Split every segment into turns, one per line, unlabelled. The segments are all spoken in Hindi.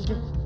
संभल के।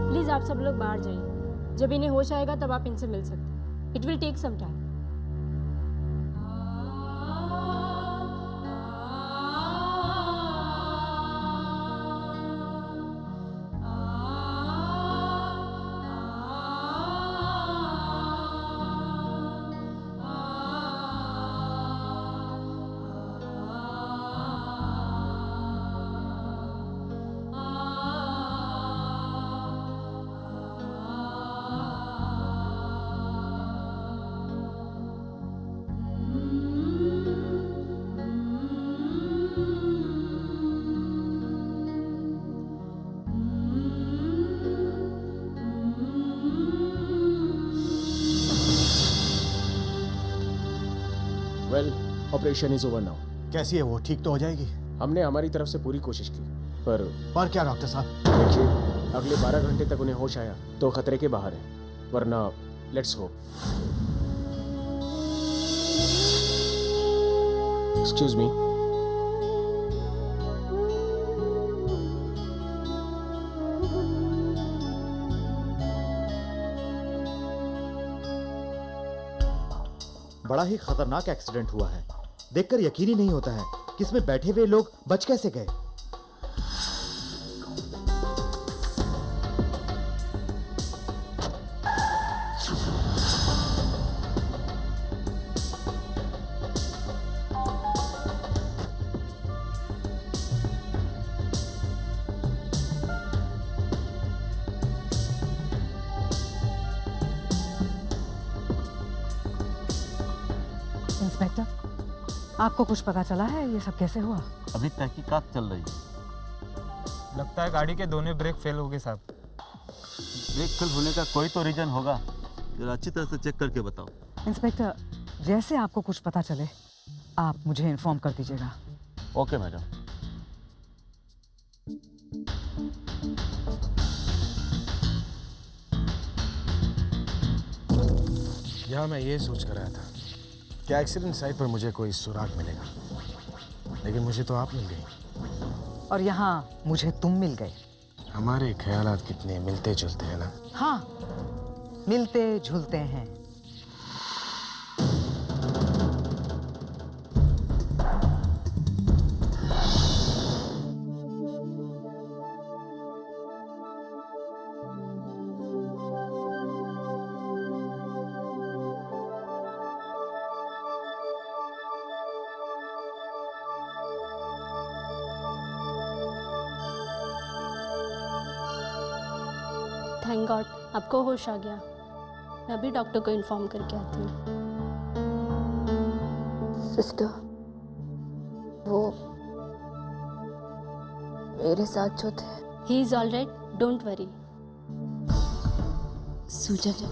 प्लीज आप सब लोग बाहर जाइए। जब इन्हें होश आएगा तब आप इनसे मिल सकते। It will take some time.
Well, operation is over now.
कैसी है वो? ठीक तो हो जाएगी?
हमने हमारी तरफ से पूरी कोशिश की, पर
क्या डॉक्टर साहब?
देखिए, अगले 12 घंटे तक उन्हें होश आया तो खतरे के बाहर है, वरना लेट्स होप। Excuse me.
बड़ा ही खतरनाक एक्सीडेंट हुआ है। देखकर यकीन ही नहीं होता है कि इसमें बैठे हुए लोग बच कैसे गए।
इंस्पेक्टर, आपको कुछ पता चला है ये सब कैसे हुआ?
अभी तहकीकात चल रही है।
लगता है गाड़ी के दोनों ब्रेक फेल हो गए साहब।
ब्रेक फेल होने का कोई तो रीजन होगा, जरा अच्छी तरह से चेक करके बताओ।
इंस्पेक्टर, जैसे आपको कुछ पता चले आप मुझे इन्फॉर्म कर दीजिएगा।
Okay madam.
यहाँ मैं ये सोच कर आया था कि एक्सीडेंट साइट पर मुझे कोई सुराग मिलेगा, लेकिन मुझे तो आप मिल गई।
और यहाँ मुझे तुम मिल गए।
हमारे ख्यालात कितने मिलते जुलते हैं ना।
हाँ, मिलते जुलते हैं।
थैंक गॉड आपको होश आ गया। मैं अभी डॉक्टर को इन्फॉर्म करके आती हूँ।
सिस्टर, वो मेरे साथ जो थे।
He is all right, don't worry.
Sujal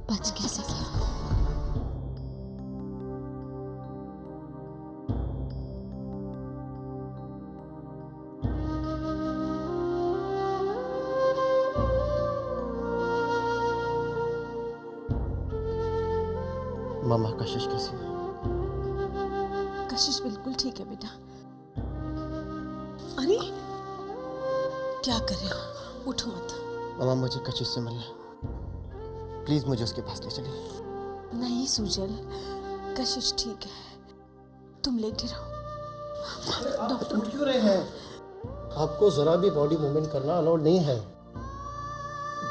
बच कैसे गया?
मामा कशिश कैसी है?
कशिश बिल्कुल ठीक है बेटा। अरे क्या कर रहे हो? उठो मत।
मामा मुझे कशिश से मिलना है, प्लीज मुझे उसके पास ले चलिए।
नहीं सुजल, कशिश ठीक है, तुम लेटे रहो। डॉक्टर
उठ क्यों रहे हैं? आपको जरा भी बॉडी मूवमेंट करना अलाउड नहीं है।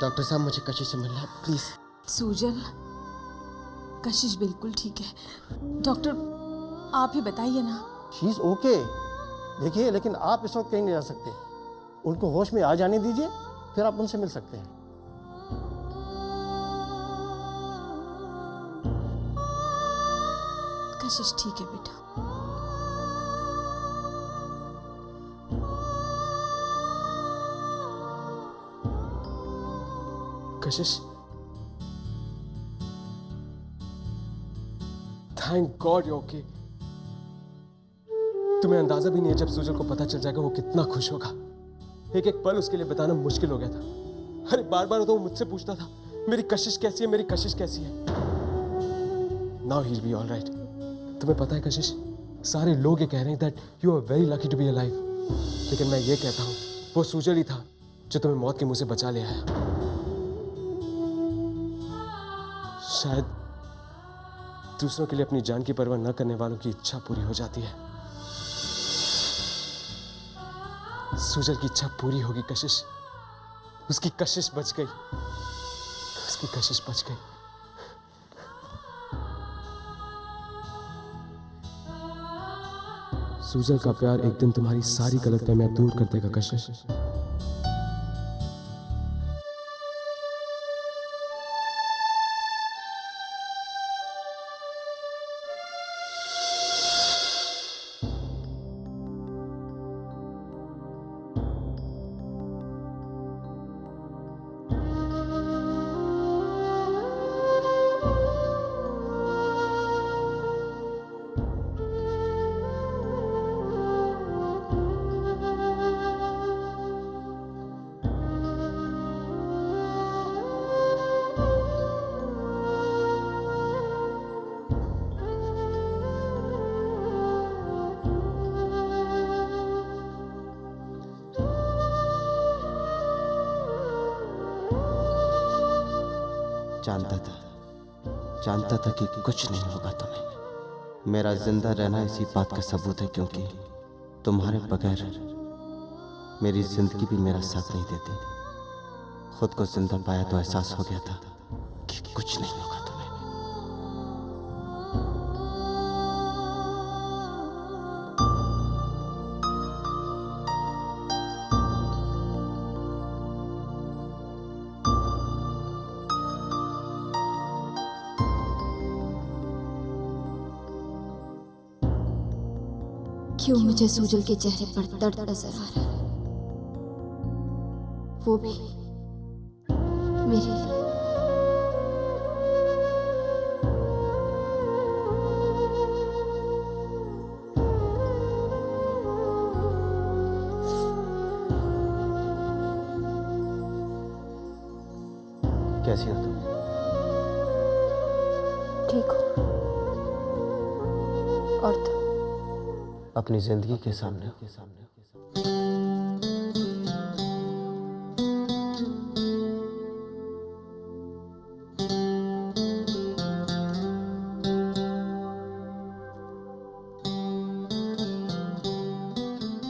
डॉक्टर साहब मुझे कशिश से मिलना है, प्लीज।
सुजल, कशिश बिल्कुल ठीक है। डॉक्टर आप ही बताइए ना।
She is okay. देखिए, लेकिन आप इस वक्त कहीं नहीं जा सकते। उनको होश में आ जाने दीजिए, फिर आप उनसे मिल सकते हैं।
कशिश ठीक है बेटा।
कशिश, थैंक गॉड यू ओके। तुम्हें अंदाजा भी नहीं है जब सुजल को पता चल जाएगा वो कितना खुश होगा। एक एक पल उसके लिए बताना मुश्किल हो गया था। अरे बार बार तो वो मुझसे पूछता था मेरी कशिश कैसी है, मेरी कशिश कैसी है। Now he will be alright. तुम्हें पता है कशिश, सारे लोग ये कह रहे हैं that you are very lucky to be alive, लेकिन मैं ये कहता हूँ वो सुजल ही था जो तुम्हें मौत के मुंह से बचा ले आया। शायद दूसरों के लिए अपनी जान की परवाह न करने वालों की इच्छा पूरी हो जाती है। सुजल की इच्छा पूरी होगी कशिश। उसकी कशिश बच गई, उसकी कशिश बच गई। सुजल का प्यार एक दिन तुम्हारी सारी गलतफहमियां दूर कर देगा कशिश।
जानता था कि कुछ नहीं होगा तुम्हें। मेरा जिंदा रहना इसी बात का सबूत है, क्योंकि तुम्हारे बगैर मेरी जिंदगी भी मेरा साथ नहीं देती। खुद को जिंदा पाया तो एहसास हो गया था कि कुछ नहीं होगा तुम्हें।
क्यों मुझे सुजल के चेहरे पर दर्द नजर आ रहा है, वो भी मेरे लिए।
कैसी हो तुम?
ठीक हो? और तुम?
अपनी जिंदगी के सामने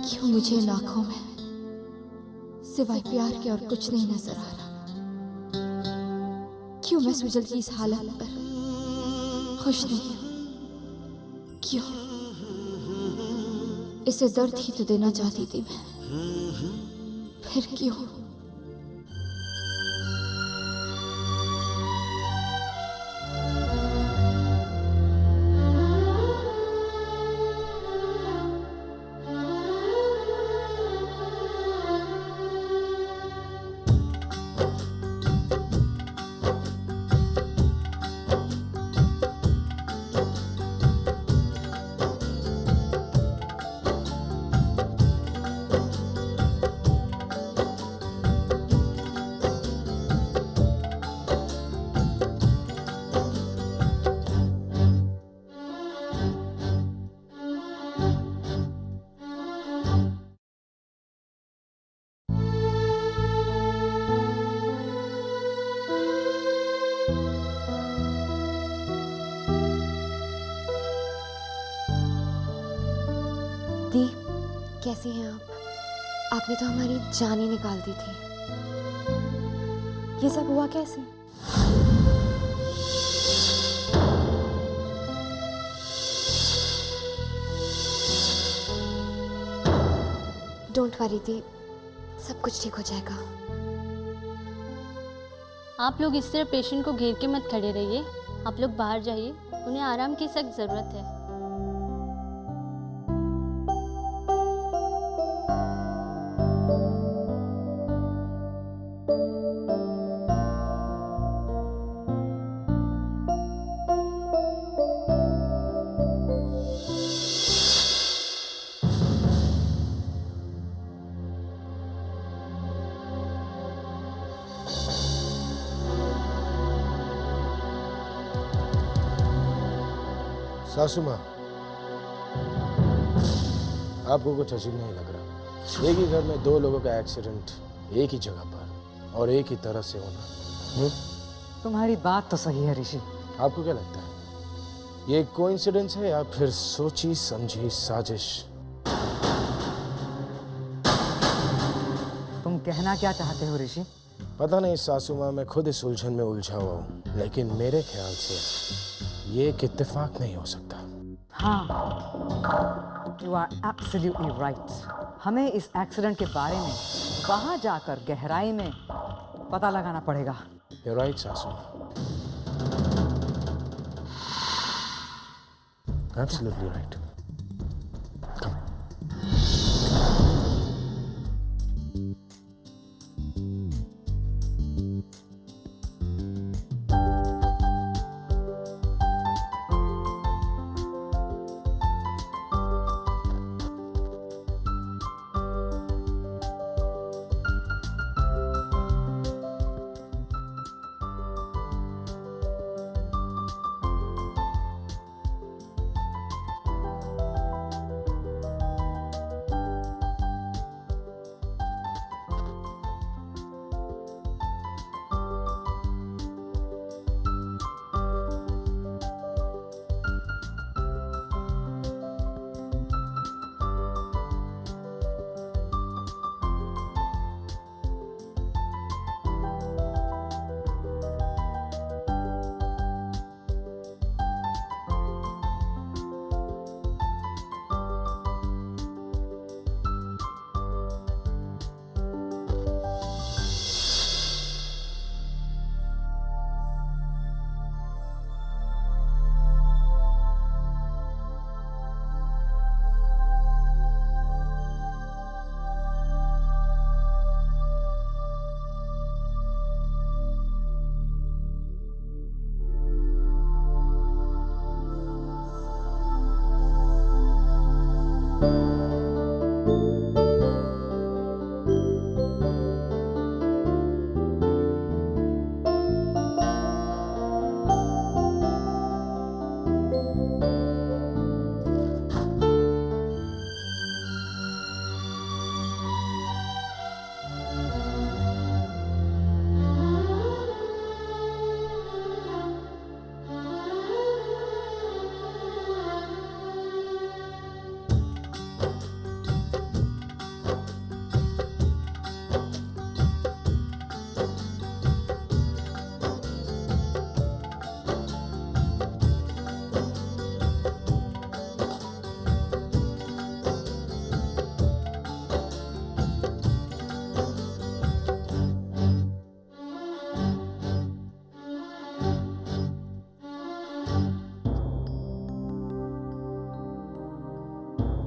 क्यों मुझे इन आंखों में सिवाय प्यार के और कुछ नहीं नजर आ रहा? क्यों मैं सुजल की इस हालत पर खुश नहीं हूं? क्यों? इसे दर्द ही तो देना चाहती थी मैं, फिर क्यों?
दी, कैसी हैं आप? आपने तो हमारी जान ही निकाल दी थी।
ये सब हुआ कैसे?
डोंट वरी दी, सब कुछ ठीक हो जाएगा।
आप लोग इस तरह पेशेंट को घेर के मत खड़े रहिए। आप लोग बाहर जाइए, उन्हें आराम की सख्त ज़रूरत है।
सासू माँ, आपको कुछ अजीब नहीं लग रहा? एक ही घर में दो लोगों का एक्सीडेंट एक ही जगह पर और एक ही तरह से होना।
तुम्हारी बात तो सही है ऋषि।
आपको क्या लगता है, ये एक कोइंसिडेंस है या फिर सोची समझी साजिश?
तुम कहना क्या चाहते हो ऋषि?
पता नहीं सासू माँ, मैं खुद इस उलझन में उलझा हुआ हूँ, लेकिन मेरे ख्याल से ये एक इत्तेफाक नहीं हो सकता।
हाँ, यू आर एब्सोल्युटली राइट। हमें इस एक्सीडेंट के बारे में वहां जाकर गहराई में पता लगाना पड़ेगा।
You're right, सासू माँ। Absolutely right.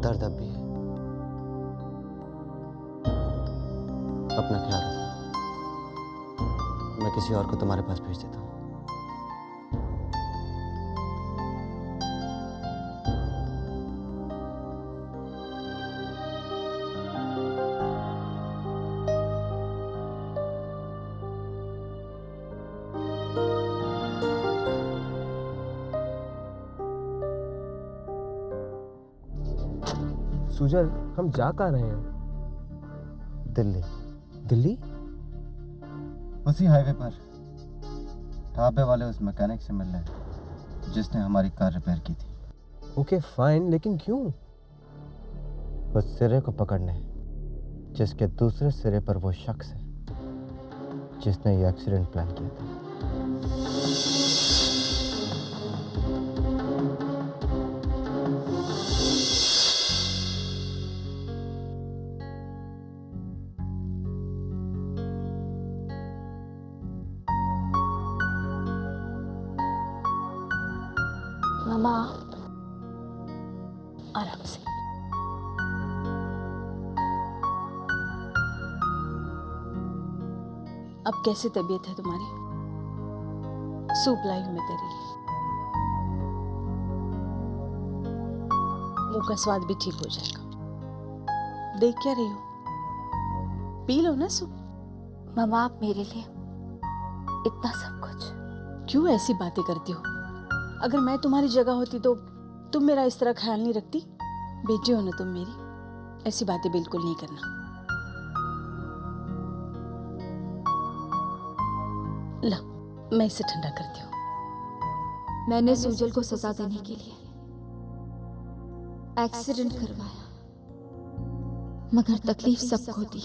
दर्द अब भी है। अपना ख्याल रखना, मैं किसी और को तुम्हारे पास भेज देता हूँ।
सुजल, हम जा कहाँ रहे हैं?
दिल्ली।
दिल्ली?
उसी हाईवे पर ढाबे वाले उस मैकेनिक से मिलने जिसने हमारी कार रिपेयर की थी।
ओके फाइन, लेकिन क्यों?
उस सिरे को पकड़ने जिसके दूसरे सिरे पर वो शख्स है जिसने ये एक्सीडेंट प्लान किया था।
ममा आराम से। अब कैसी तबीयत है तुम्हारी? सूप लाई हूं मैं तेरे लिए। मुंह का स्वाद भी ठीक हो जाएगा। देख क्या रही हो? पी लो ना सूप।
ममा आप मेरे लिए इतना सब कुछ
क्यों ऐसी बातें करती हो? अगर मैं तुम्हारी जगह होती तो तुम मेरा इस तरह ख्याल नहीं रखती? बेटी हो ना तुम मेरी, ऐसी बातें बिल्कुल नहीं करना। ला, मैं इसे ठंडा करती हूँ।
मैंने सुजल को सजा देने के लिए एक्सीडेंट करवाया, मगर तकलीफ सबको दी।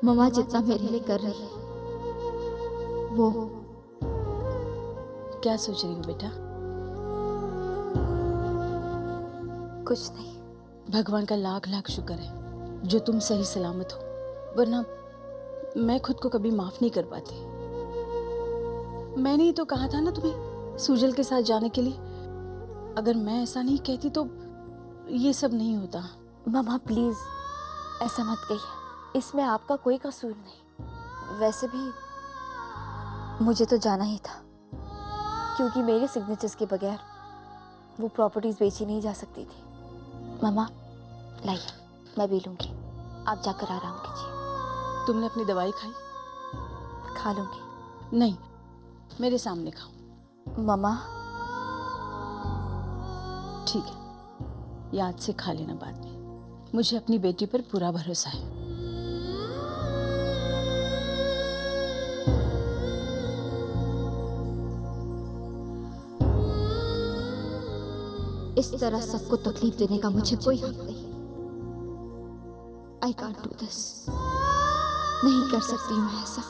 ममा जितना मेरे लिए कर रही है वो।
क्या सोच रही हो बेटा?
कुछ नहीं।
भगवान का लाख लाख शुक्र है जो तुम सही सलामत हो, वरना मैं खुद को कभी माफ नहीं कर पाती। मैंने ही तो कहा था ना तुम्हें सुजल के साथ जाने के लिए। अगर मैं ऐसा नहीं कहती तो ये सब नहीं होता।
ममा प्लीज ऐसा मत कहिए, इसमें आपका कोई कसूर नहीं। वैसे भी मुझे तो जाना ही था, क्योंकि मेरे सिग्नेचर्स के बगैर वो प्रॉपर्टीज बेची नहीं जा सकती थी। ममा लाइए, मैं भी लूंगी, आप जाकर आराम कीजिए।
तुमने अपनी दवाई खाई?
खा लूंगी।
नहीं, मेरे सामने खाओ।
ममा
ठीक है, याद से खा लेना बाद में। मुझे अपनी बेटी पर पूरा भरोसा है।
इस तरह सबको तकलीफ देने का मुझे कोई हक नहीं। I can't do this. नहीं कर सकती मैं ऐसा।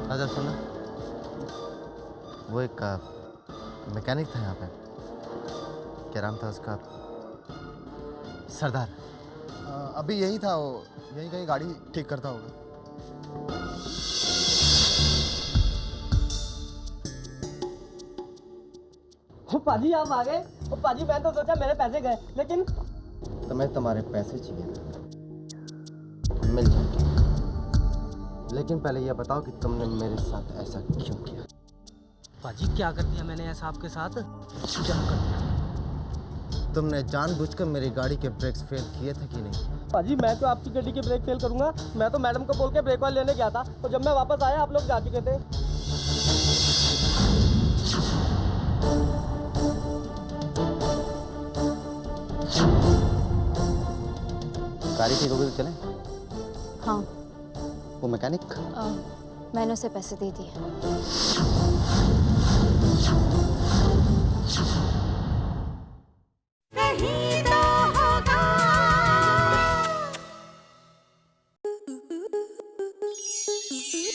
राजा सुनना, वो एक मैकेनिक था यहाँ पे, क्या नाम था उसका? सरदार।
अभी यही था, वो यही कहीं गाड़ी ठीक करता होगा।
पाजी आप आ गए? पाजी मैं तो सोचा मेरे पैसे गए, लेकिन
तुम्हें तुम्हारे पैसे चाहिए थे, मिल जाएंगे, लेकिन पहले यह बताओ कि तुमने मेरे साथ ऐसा क्यों किया?
पाजी क्या कर दिया मैंने ऐसा आपके साथ? क्या कर दिया?
तुमने जानबूझकर मेरी गाड़ी के ब्रेक्स फेल किए थे कि नहीं?
पाजी मैं तो आपकी गाड़ी के ब्रेक फेल करूंगा? मैं तो मैडम को बोल के ब्रेक ऑयल लेने गया था, और जब मैं वापस आया आप लोग जा चुके थे।
गाड़ी ठीक होगी तो चलें?
हाँ।
वो मैकेनिक?
मैंने उसे पैसे दे दिए।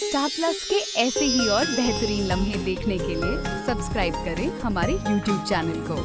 स्टार प्लस के ऐसे ही और बेहतरीन लम्हे देखने के लिए सब्सक्राइब करें हमारे YouTube चैनल को।